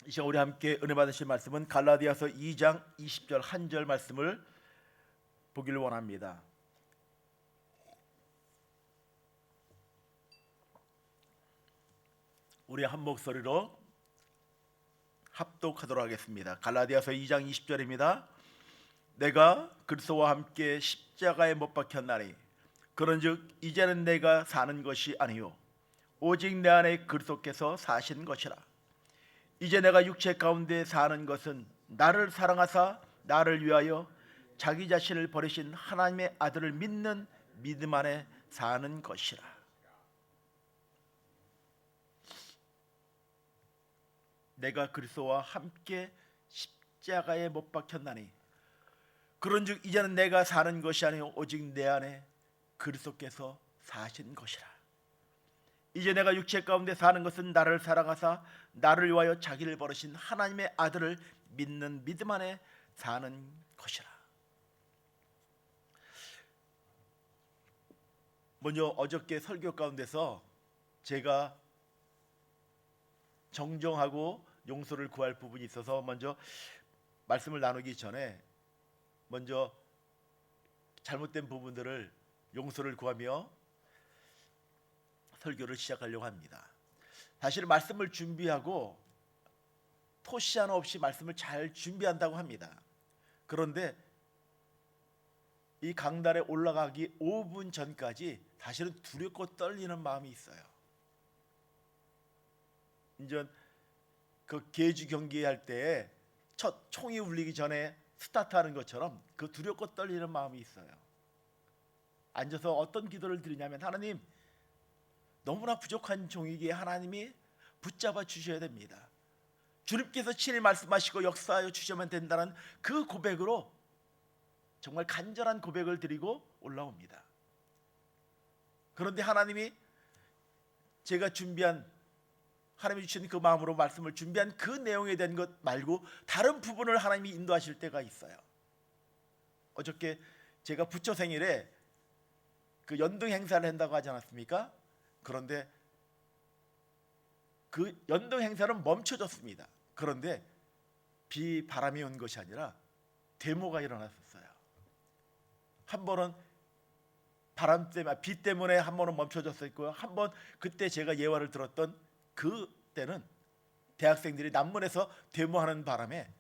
이 시간 우리 함께 은혜 받으실 말씀은 갈라디아서 2장 20절 한 절 말씀을 보기를 원합니다. 우리 한 목소리로 합독하도록 하겠습니다. 갈라디아서 2장 20절입니다. 내가 그리스도와 함께 십자가에 못 박혔나니 그런즉 이제는 내가 사는 것이 아니요 오직 내 안에 그리스도께서 사신 것이라. 이제 내가 육체 가운데 사는 것은 나를 사랑하사 나를 위하여 자기 자신을 버리신 하나님의 아들을 믿는 믿음 안에 사는 것이라. 내가 그리스도와 함께 십자가에 못 박혔나니 그런즉 이제는 내가 사는 것이 아니요 오직 내 안에 그리스도께서 사신 것이라. 이제 내가 육체 가운데 사는 것은 나를 사랑하사 나를 위하여 자기를 버리신 하나님의 아들을 믿는 믿음 안에 사는 것이라. 먼저 어저께 설교 가운데서 제가 정정하고 용서를 구할 부분이 있어서 먼저 말씀을 나누기 전에 먼저 잘못된 부분들을 용서를 구하며 설교를 시작하려고 합니다. 사실은 말씀을 준비하고 토시 하나 없이 말씀을 잘 준비한다고 합니다. 그런데 이 강단에 올라가기 5분 전까지 사실은 두렵고 떨리는 마음이 있어요. 이제 그 계주 경기할 때 첫 총이 울리기 전에 스타트하는 것처럼 그 두렵고 떨리는 마음이 있어요. 앉아서 어떤 기도를 드리냐면, 하나님, 너무나 부족한 종이기에 하나님이 붙잡아 주셔야 됩니다. 주님께서 친히 말씀하시고 역사하여 주셔야만 된다는 그 고백으로 정말 간절한 고백을 드리고 올라옵니다. 그런데 하나님이 제가 준비한, 하나님이 주신 그 마음으로 말씀을 준비한 그 내용에 대한 것 말고 다른 부분을 하나님이 인도하실 때가 있어요. 어저께 제가 부처 생일에 그 연등 행사를 한다고 하지 않았습니까? 그런데 그 연등 행사는 멈춰졌습니다. 그런데 바람이 온 것이 아니라 데모가 일어났었어요. 한 번은 바람 때문에, 비 때문에 한 번은 멈춰졌었고요. 한 번 그때 제가 예화를 들었던 그때는 대학생들이 남문에서 데모하는 바람에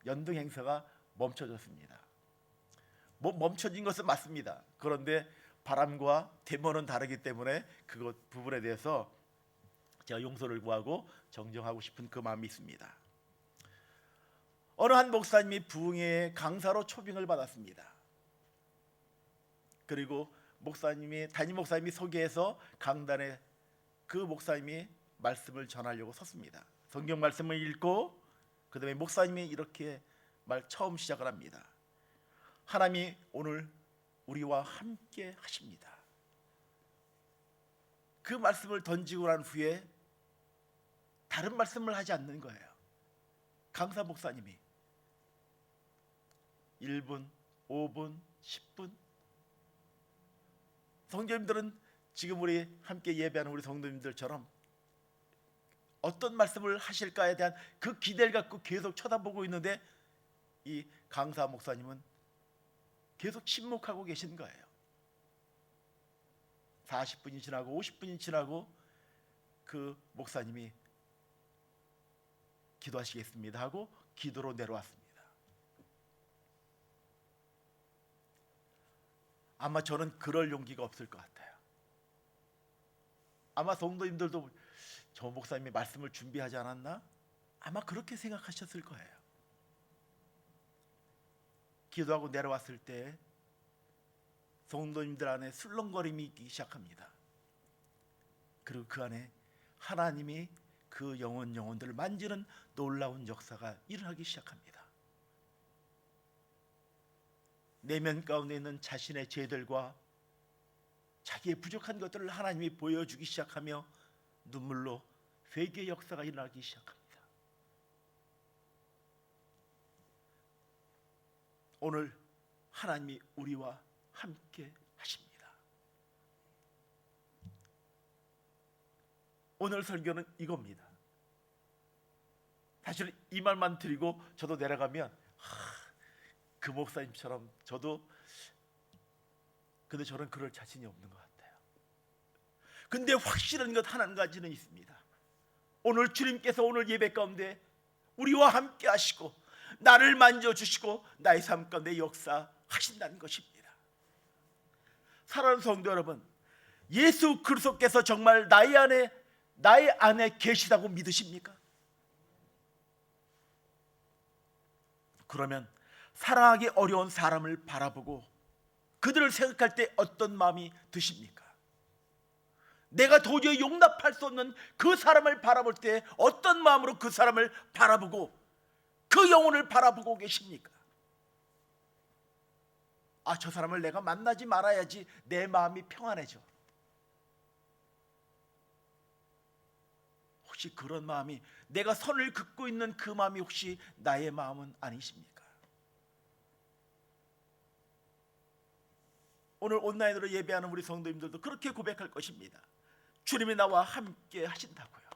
연등 행사가 멈춰졌습니다. 멈춰진 것은 맞습니다. 그런데 바람과 데모는 다르기 때문에 그것 부분에 대해서 제가 용서를 구하고 정정하고 싶은 그 마음이 있습니다. 어느 한 목사님이 부흥회의 강사로 초빙을 받았습니다. 그리고 담임 목사님이 소개해서 강단에 그 목사님이 말씀을 전하려고 섰습니다. 성경 말씀을 읽고 그 다음에 목사님이 이렇게 처음 시작을 합니다. 하나님이 오늘 우리와 함께 하십니다. 그 말씀을 던지고 난 후에 다른 말씀을 하지 않는 거예요. 강사 목사님이 1분, 5분, 10분. 성도님들은 지금 우리 함께 예배하는 우리 성도님들처럼 어떤 말씀을 하실까에 대한 그 기대를 갖고 계속 쳐다보고 있는데 이 강사 목사님은 계속 침묵하고 계신 거예요. 40분이 지나고 50분이 지나고 그 목사님이 기도하시겠습니다 하고 기도로 내려왔습니다. 아마 저는 그럴 용기가 없을 것 같아요. 아마 성도님들도 저 목사님이 말씀을 준비하지 않았나? 아마 그렇게 생각하셨을 거예요. 기도하고 내려왔을 때 성도님들 안에 술렁거림이 있기 시작합니다. 그리고 그 안에 하나님이 그 영혼들을 만지는 놀라운 역사가 일어나기 시작합니다. 내면 가운데 있는 자신의 죄들과 자기의 부족한 것들을 하나님이 보여주기 시작하며 눈물로 회개의 역사가 일어나기 시작합니다. 오늘 하나님이 우리와 함께 하십니다. 오늘 설교는 이겁니다. 사실 이 말만 드리고 저도 내려가면 그 목사님처럼 저도, 근데 저는 그럴 자신이 없는 것 같아요. 근데 확실한 것 한 가지는 있습니다. 오늘 주님께서 오늘 예배 가운데 우리와 함께 하시고 나를 만져주시고 나의 삶 가운데 역사하신다는 것입니다. 사랑하는 성도 여러분, 예수 그리스도께서 정말 나의 안에 계시다고 믿으십니까? 그러면 사랑하기 어려운 사람을 바라보고 그들을 생각할 때 어떤 마음이 드십니까? 내가 도저히 용납할 수 없는 그 사람을 바라볼 때 어떤 마음으로 그 사람을 바라보고 그 영혼을 바라보고 계십니까? 저 사람을 내가 만나지 말아야지 내 마음이 평안해져. 혹시 그런 마음이, 내가 선을 긋고 있는 그 마음이 혹시 나의 마음은 아니십니까? 오늘 온라인으로 예배하는 우리 성도님들도 그렇게 고백할 것입니다. 주님이 나와 함께 하신다고요.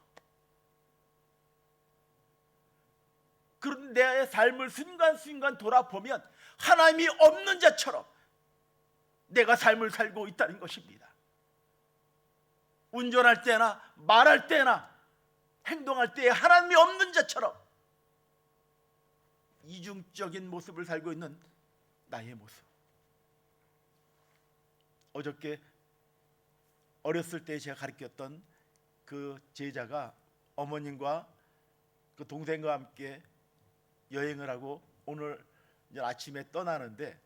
그런데 내 삶을 순간순간 돌아보면 하나님이 없는 자처럼 내가 삶을 살고 있다는 것입니다. 운전할 때나 말할 때나 행동할 때에 하나님이 없는 자처럼 이중적인 모습을 살고 있는 나의 모습. 어저께 어렸을 때 제가 가르쳤던 그 제자가 어머님과 그 동생과 함께 여행을 하고 오늘 이제 아침에 떠나는데,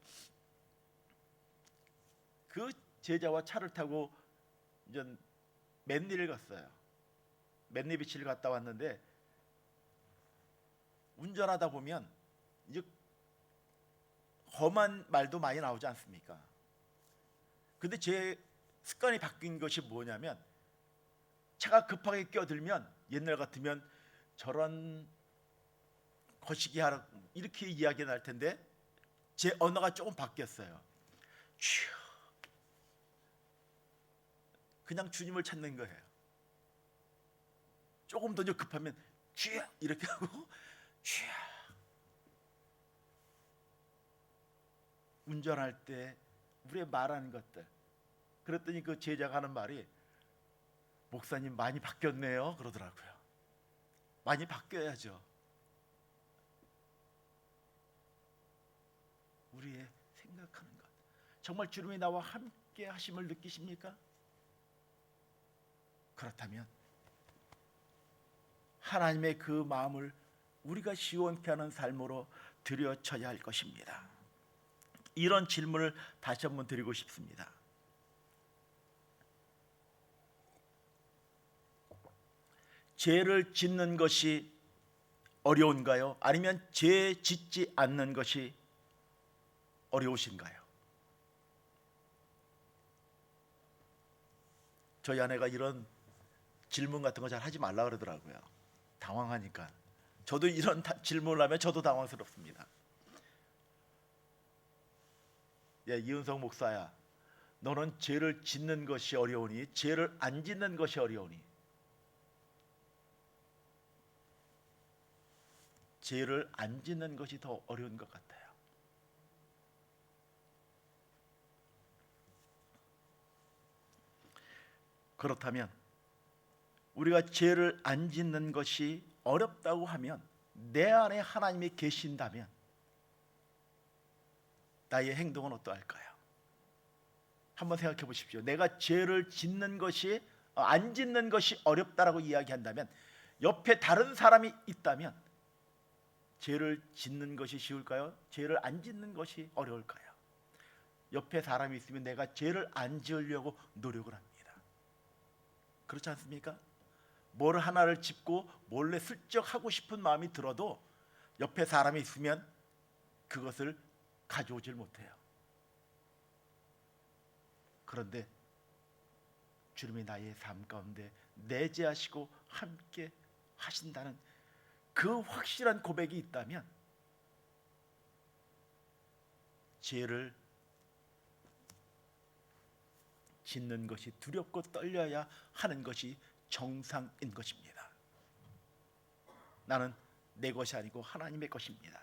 그 제자와 차를 타고 이제 맨리를 갔어요. 맨리 비치를 갔다 왔는데, 운전하다 보면 이제 험한 말도 많이 나오지 않습니까? 근데 제 습관이 바뀐 것이 뭐냐면, 차가 급하게 끼어들면 옛날 같으면 저런 거시기 하라 이렇게 이야기 날 텐데 제 언어가 조금 바뀌었어요. 휴, 그냥 주님을 찾는 거예요. 조금 더 급하면 휴 이렇게 하고 휴. 운전할 때 우리의 말하는 것들. 그랬더니 그 제자가 하는 말이, 목사님 많이 바뀌었네요 그러더라고요. 많이 바뀌어야죠. 우리의 생각하는 것. 정말 주님이 나와 함께 하심을 느끼십니까? 그렇다면 하나님의 그 마음을 우리가 시원케 하는 삶으로 들여쳐야 할 것입니다. 이런 질문을 다시 한번 드리고 싶습니다. 죄를 짓는 것이 어려운가요? 아니면 죄 짓지 않는 것이 어려우신가요? 저희 아내가 이런 질문 같은 거 잘 하지 말라 그러더라고요. 당황하니까. 저도 이런 질문을 하면 저도 당황스럽습니다. 이은성 목사야, 너는 죄를 짓는 것이 어려우니 죄를 안 짓는 것이 어려우니? 죄를 안 짓는 것이 더 어려운 것 같아요. 그렇다면 우리가 죄를 안 짓는 것이 어렵다고 하면, 내 안에 하나님이 계신다면 나의 행동은 어떠할까요? 한번 생각해 보십시오. 내가 죄를 짓는 것이 안 짓는 것이 어렵다라고 이야기한다면, 옆에 다른 사람이 있다면 죄를 짓는 것이 쉬울까요? 죄를 안 짓는 것이 어려울까요? 옆에 사람이 있으면 내가 죄를 안 지으려고 노력을 합니다. 그렇지 않습니까? 뭘 하나를 짚고 몰래 슬쩍 하고 싶은 마음이 들어도 옆에 사람이 있으면 그것을 가져오질 못해요. 그런데 주님이 나의 삶 가운데 내재하시고 함께 하신다는 그 확실한 고백이 있다면, 죄를 짓는 것이 두렵고 떨려야 하는 것이 정상인 것입니다. 나는 내 것이 아니고 하나님의 것입니다.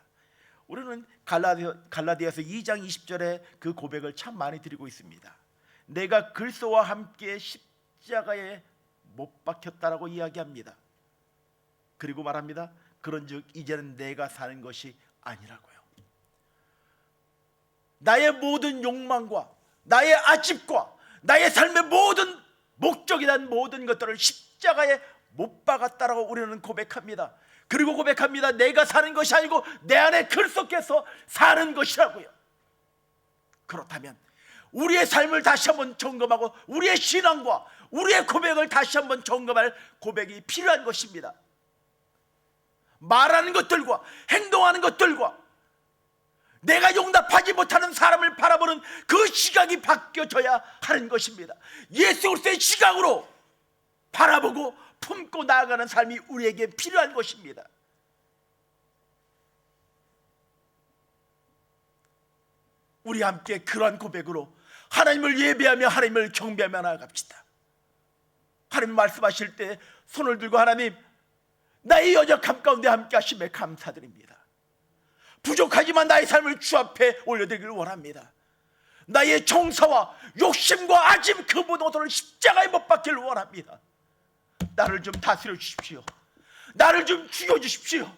우리는 갈라디아서 2장 20절에 그 고백을 참 많이 드리고 있습니다. 내가 그리스도와 함께 십자가에 못 박혔다라고 이야기합니다. 그리고 말합니다. 그런즉 이제는 내가 사는 것이 아니라고요. 나의 모든 욕망과 나의 아집과 나의 삶의 모든 목적이란 모든 것들을 십자가에 못 박았다라고 우리는 고백합니다. 그리고 고백합니다. 내가 사는 것이 아니고 내 안에 그리스도께서 사는 것이라고요. 그렇다면 우리의 삶을 다시 한번 점검하고 우리의 신앙과 우리의 고백을 다시 한번 점검할 고백이 필요한 것입니다. 말하는 것들과 행동하는 것들과 내가 용납하지 못하는 사람을 바라보는 그 시각이 바뀌어져야 하는 것입니다. 예수 그리스도의 시각으로 바라보고 품고 나아가는 삶이 우리에게 필요한 것입니다. 우리 함께 그러한 고백으로 하나님을 예배하며 하나님을 경배하며 나아갑시다. 하나님 말씀하실 때 손을 들고 하나님 나의 연약함 가운데 함께 하심에 감사드립니다. 부족하지만 나의 삶을 주 앞에 올려드리기를 원합니다. 나의 정사와 욕심과 아짐 그 모든 십자가에 못 박기를 원합니다. 나를 좀 다스려 주십시오. 나를 좀 죽여주십시오.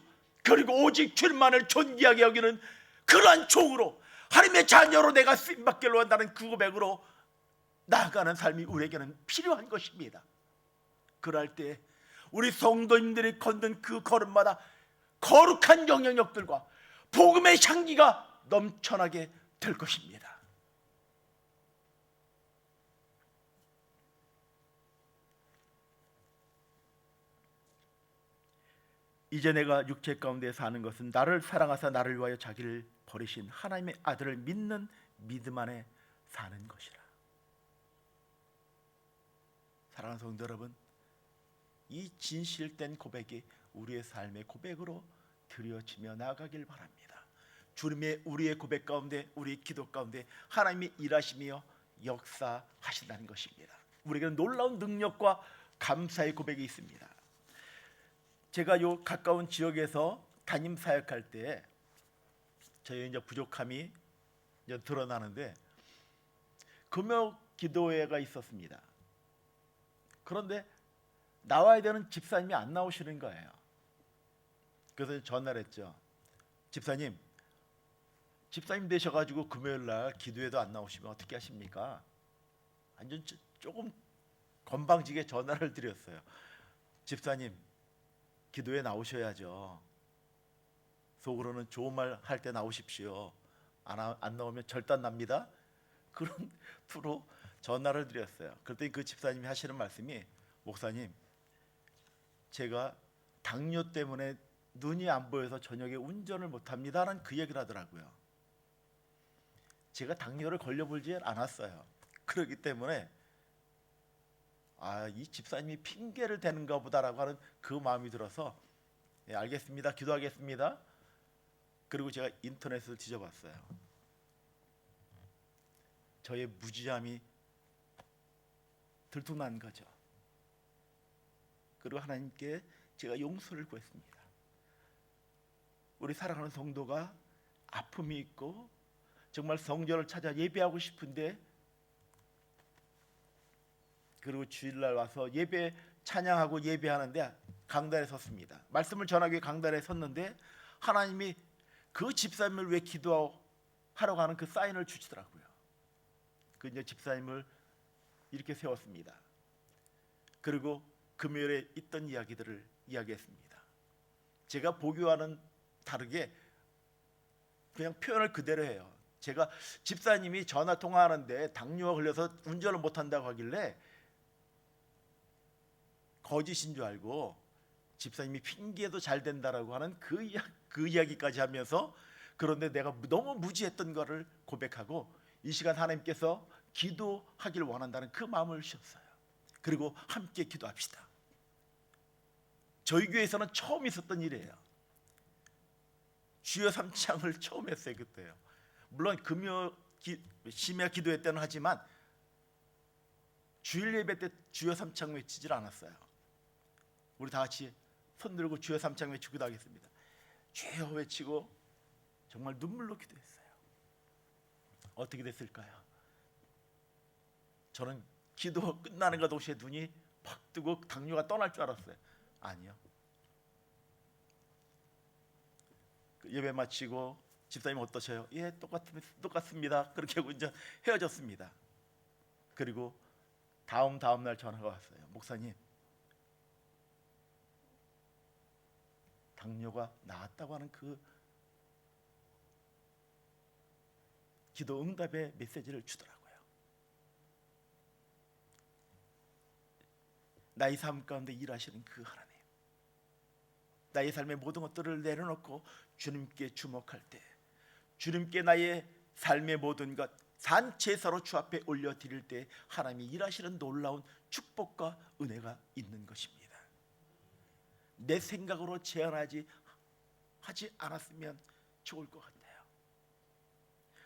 그리고 오직 주님만을 존귀하게 여기는 그러한 종으로 하나님의 자녀로 내가 쓰임받기를 원한다는 그 고백으로 나아가는 삶이 우리에게는 필요한 것입니다. 그럴 때 우리 성도님들이 걷는 그 걸음마다 거룩한 영향력들과 복음의 향기가 넘쳐나게 될 것입니다. 이제 내가 육체 가운데 사는 것은 나를 사랑하사 나를 위하여 자기를 버리신 하나님의 아들을 믿는 믿음 안에 사는 것이라. 사랑하는 성도 여러분, 이 진실된 고백이 우리의 삶의 고백으로 드려지며 나아가길 바랍니다. 주님의 우리의 고백 가운데 우리의 기도 가운데 하나님이 일하시며 역사하신다는 것입니다. 우리에게는 놀라운 능력과 감사의 고백이 있습니다. 제가 요 가까운 지역에서 담임 사역할 때 저희 이제 부족함이 이제 드러나는데 금요 기도회가 있었습니다. 그런데 나와야 되는 집사님이 안 나오시는 거예요. 그래서 전화를 했죠. 집사님 되셔가지고 금요일날 기도회도 안 나오시면 어떻게 하십니까? 완전 조금 건방지게 전화를 드렸어요. 집사님 기도회 나오셔야죠. 속으로는 좋은 말 할 때 나오십시오. 안 나오면 절단 납니다. 그런 투로 전화를 드렸어요. 그랬더니 그 집사님이 하시는 말씀이 목사님 제가 당뇨 때문에 눈이 안 보여서 저녁에 운전을 못합니다 라는 그 얘기를 하더라고요. 제가 당뇨를 걸려보지 않았어요. 그렇기 때문에 이 집사님이 핑계를 대는가 보다라고 하는 그 마음이 들어서 예, 알겠습니다. 기도하겠습니다. 그리고 제가 인터넷을 뒤져봤어요. 저의 무지함이 들통난 거죠. 그리고 하나님께 제가 용서를 구했습니다. 우리 사랑하는 성도가 아픔이 있고 정말 성전을 찾아 예배하고 싶은데 그리고 주일날 와서 예배 찬양하고 예배하는데 강단에 섰습니다. 말씀을 전하기 위해 강단에 섰는데 하나님이 그 집사님을 위해 기도하러 가는 그 사인을 주시더라고요. 그 이제 집사님을 이렇게 세웠습니다. 그리고 금요일에 있던 이야기들을 이야기했습니다. 제가 보기와는 다르게 그냥 표현을 그대로 해요. 제가 집사님이 전화 통화하는데 당뇨가 걸려서 운전을 못한다고 하길래 거짓인 줄 알고 집사님이 핑계도 잘 된다라고 하는 그 이야기까지 하면서 그런데 내가 너무 무지했던 것을 고백하고 이 시간 하나님께서 기도하길 원한다는 그 마음을 주셨어요. 그리고 함께 기도합시다. 저희 교회에서는 처음 있었던 일이에요. 주여 삼창을 처음 했어요. 그때요. 물론 심야 기도회 때는 하지만 주일 예배 때 주여 삼창 외치질 않았어요. 우리 다 같이 손 들고 주여 삼창 외치기도 하겠습니다. 주여 외치고 정말 눈물로 기도했어요. 어떻게 됐을까요? 저는 기도 끝나는 것 동시에 눈이 팍 뜨고 당뇨가 떠날 줄 알았어요. 아니요. 예배 마치고 집사님 어떠셔요? 예, 똑같습니다. 그렇게 하고 이제 헤어졌습니다. 그리고 다음 날 전화가 왔어요. 목사님, 당뇨가 나았다고 하는 그 기도 응답의 메시지를 주더라고요. 나의 삶 가운데 일하시는 그 하나님, 나의 삶의 모든 것들을 내려놓고 주님께 주목할 때, 주님께 나의 삶의 모든 것 산제사로 주 앞에 올려드릴 때 하나님이 일하시는 놀라운 축복과 은혜가 있는 것입니다. 내 생각으로 제한하지 않았으면 좋을 것 같아요.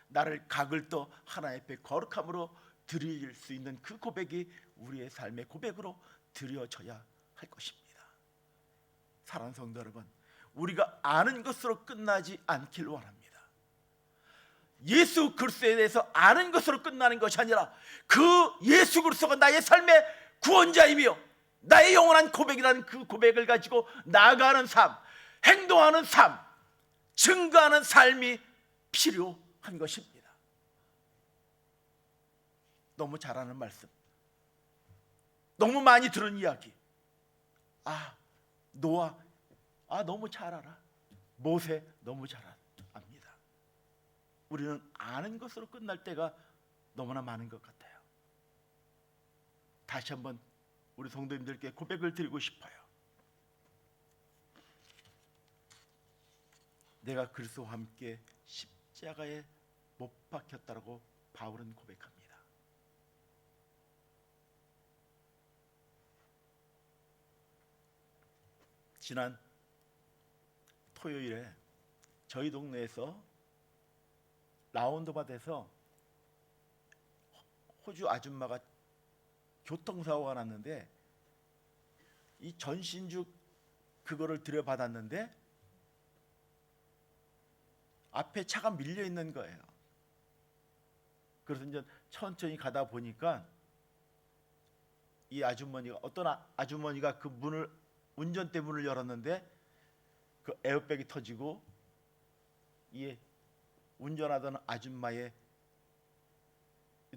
나를 각을 떠 하나님 앞에 거룩함으로 드릴 수 있는 그 고백이 우리의 삶의 고백으로 드려져야 할 것입니다. 사랑하는 성도 여러분, 우리가 아는 것으로 끝나지 않길 원합니다. 예수 그리스도에 대해서 아는 것으로 끝나는 것이 아니라 그 예수 그리스도가 나의 삶의 구원자이며 나의 영원한 고백이라는 그 고백을 가지고 나아가는 삶, 행동하는 삶, 증거하는 삶이 필요한 것입니다. 너무 잘하는 말씀, 너무 많이 들은 이야기, 노아 너무 잘 알아, 모세 너무 잘 압니다. 우리는 아는 것으로 끝날 때가 너무나 많은 것 같아요. 다시 한번 우리 성도님들께 고백을 드리고 싶어요. 내가 그리스도와 함께 십자가에 못 박혔다라고 바울은 고백합니다. 지난 토요일에 저희 동네에서 라운드밭에서 호주 아줌마가 교통사고가 났는데 이 전신주 그거를 들여받았는데 앞에 차가 밀려 있는 거예요. 그래서 이제 천천히 가다 보니까 이 아주머니가, 어떤 아주머니가 그 문을, 운전대 문을 열었는데 그 에어백이 터지고 이 운전하던 아줌마의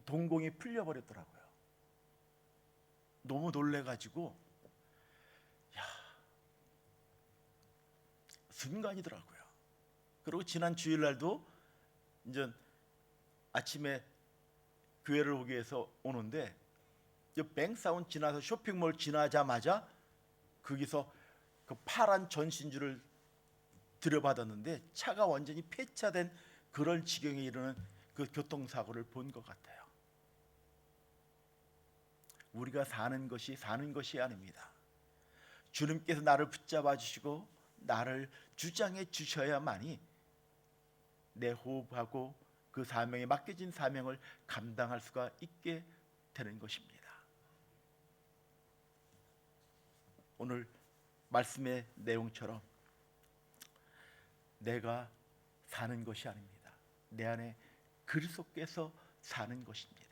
동공이 풀려버렸더라고요. 너무 놀래가지고 순간이더라고요. 그리고 지난 주일날도 이제 아침에 교회를 오기 위해서 오는데 뱅사운 지나서 쇼핑몰 지나자마자 거기서 그 파란 전신주를 들여받았는데 차가 완전히 폐차된 그런 지경에 이르는 그 교통사고를 본 것 같아요. 우리가 사는 것이 아닙니다. 주님께서 나를 붙잡아 주시고 나를 주장해 주셔야만이 내 호흡하고 그 사명에 맡겨진 사명을 감당할 수가 있게 되는 것입니다. 오늘 말씀의 내용처럼 내가 사는 것이 아닙니다. 내 안에 그리스도께서 사는 것입니다.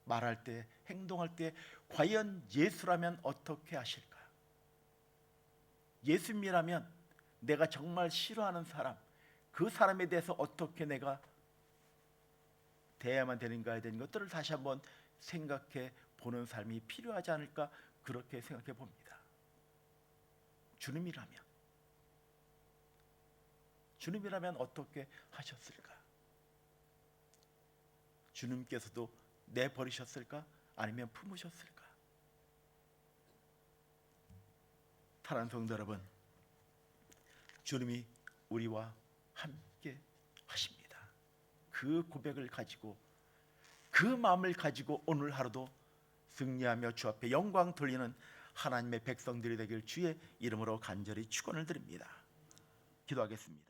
말할 때, 행동할 때 과연 예수라면 어떻게 하실까? 예수님이라면 내가 정말 싫어하는 사람, 그 사람에 대해서 어떻게 내가 대해야만 되는가에 대한 것들을 다시 한번 생각해 보는 삶이 필요하지 않을까, 그렇게 생각해 봅니다. 주님이라면 어떻게 하셨을까? 주님께서도 내버리셨을까? 아니면 품으셨을까? 사랑하는 성도 여러분, 주님이 우리와 함께 하십니다. 그 고백을 가지고, 그 마음을 가지고 오늘 하루도 승리하며 주 앞에 영광 돌리는 하나님의 백성들이 되길 주의 이름으로 간절히 축원을 드립니다. 기도하겠습니다.